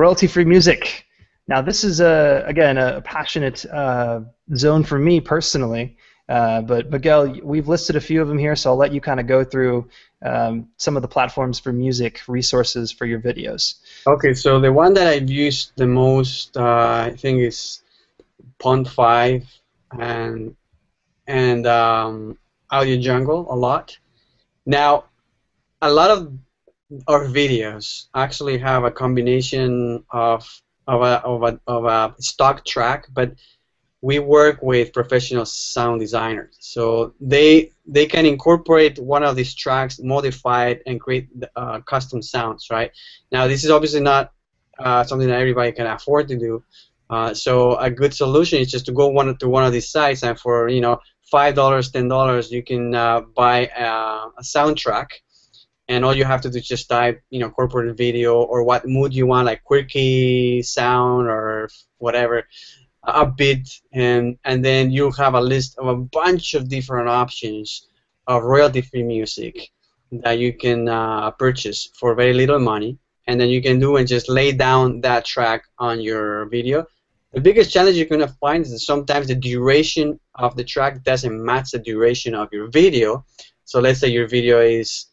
Royalty-free music. Now, this is, again, a passionate zone for me personally. But Miguel, we've listed a few of them here, so I'll let you kind of go through some of the platforms for music resources for your videos. Okay, so the one that I've used the most, I think, is Pond5 and Audio Jungle a lot. Now, a lot of our videos actually have a combination of a stock track, but we work with professional sound designers, so they can incorporate one of these tracks, modify it, and create custom sounds. Right now, this is obviously not something that everybody can afford to do. So a good solution is just to go to one of these sites, and for $5, $10, you can buy a soundtrack. And all you have to do is just type, corporate video or what mood you want, like quirky sound or whatever, upbeat, and then you'll have a list of a bunch of different options of royalty-free music that you can purchase for very little money, and then you can do and just lay down that track on your video. The biggest challenge you're going to find is that sometimes the duration of the track doesn't match the duration of your video. So let's say your video is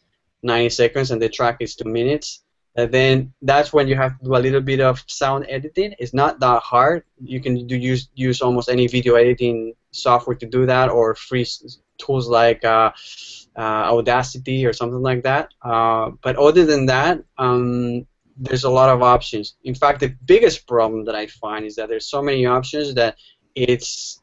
90 seconds and the track is 2 minutes, and then that's when you have to do a little bit of sound editing. It's not that hard. You can use almost any video editing software to do that, or free tools like Audacity or something like that. But other than that, there's a lot of options. In fact, the biggest problem that I find is that there's so many options that it's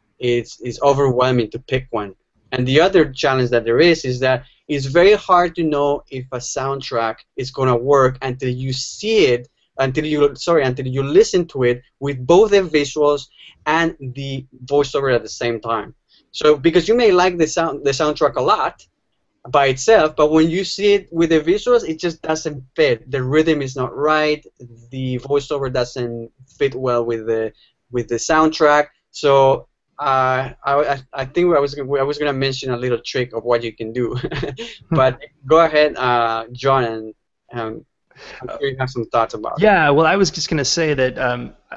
overwhelming to pick one. And the other challenge that there is that it's very hard to know if a soundtrack is going to work until you see it, until you listen to it with both the visuals and the voiceover at the same time. So because you may like the soundtrack a lot by itself, but when you see it with the visuals, it just doesn't fit. The rhythm is not right. The voiceover doesn't fit well with the soundtrack. So I think I was going to mention a little trick of what you can do, but go ahead, John, and I'm sure you have some thoughts about it. Yeah, well, I was just going to say that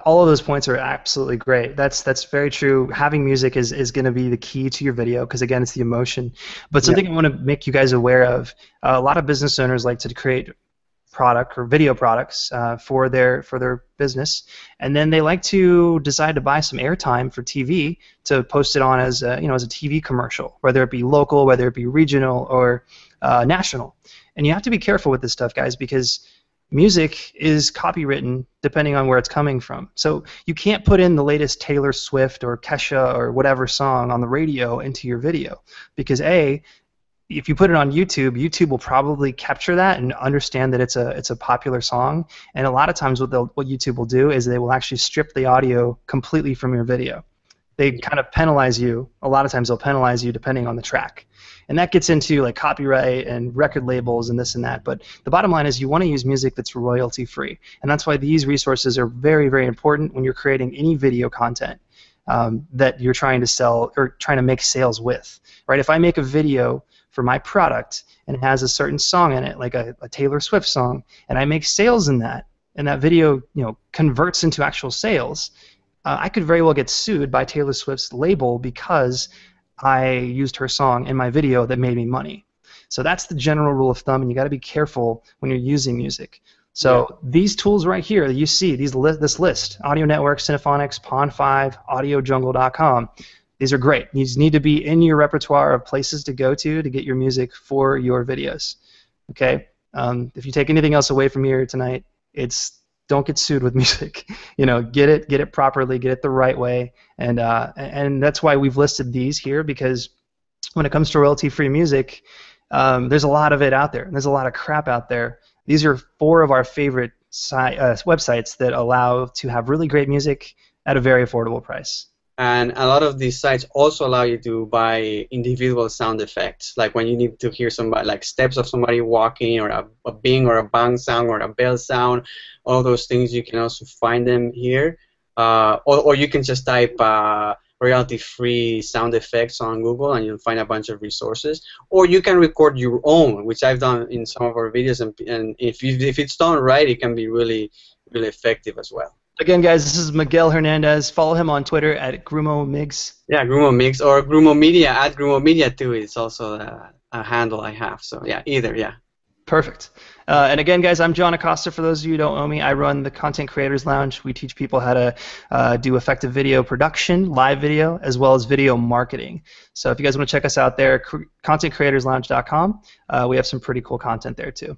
all of those points are absolutely great. That's very true. Having music is going to be the key to your video because, again, it's the emotion. But something I want to make you guys aware of, a lot of business owners like to create product or video products for their business, and then they like to decide to buy some airtime for TV to post it on as a TV commercial, whether it be local, whether it be regional or national. And you have to be careful with this stuff, guys, because music is copywritten depending on where it's coming from. So you can't put in the latest Taylor Swift or Kesha or whatever song on the radio into your video because if you put it on YouTube, YouTube will probably capture that and understand that it's a popular song. And a lot of times what YouTube will do is they will actually strip the audio completely from your video. They kind of penalize you. A lot of times they'll penalize you depending on the track. And that gets into like copyright and record labels and this and that. But the bottom line is you want to use music that's royalty free. And that's why these resources are very, very important when you're creating any video content that you're trying to sell or trying to make sales with. Right? If I make a video for my product and it has a certain song in it, like a Taylor Swift song, and I make sales in that, and that video converts into actual sales, I could very well get sued by Taylor Swift's label because I used her song in my video that made me money. So that's the general rule of thumb, and you got to be careful when you're using music. So these tools right here that you see, this list, Audio Network, Cinephonics, Pond5, AudioJungle.com, these are great. These need to be in your repertoire of places to go to get your music for your videos. Okay? If you take anything else away from here tonight, it's don't get sued with music. Get it properly, get it the right way, and that's why we've listed these here, because when it comes to royalty-free music, there's a lot of it out there. There's a lot of crap out there. These are 4 of our favorite websites that allow to have really great music at a very affordable price. And a lot of these sites also allow you to buy individual sound effects, like when you need to hear somebody, like steps of somebody walking, or a bing or a bang sound or a bell sound. All those things, you can also find them here. Or you can just type royalty-free sound effects on Google and you'll find a bunch of resources. Or you can record your own, which I've done in some of our videos, and if it's done right, it can be really, really effective as well. Again, guys, this is Miguel Hernandez. Follow him on Twitter at GrumoMigs. Yeah, Grumo Mix or Grumo Media at Grumo Media too is also a handle I have. So yeah, either, yeah. Perfect. And again, guys, I'm John Acosta. For those of you who don't know me, I run the Content Creators Lounge. We teach people how to do effective video production, live video, as well as video marketing. So if you guys want to check us out there, contentcreatorslounge.com. We have some pretty cool content there too.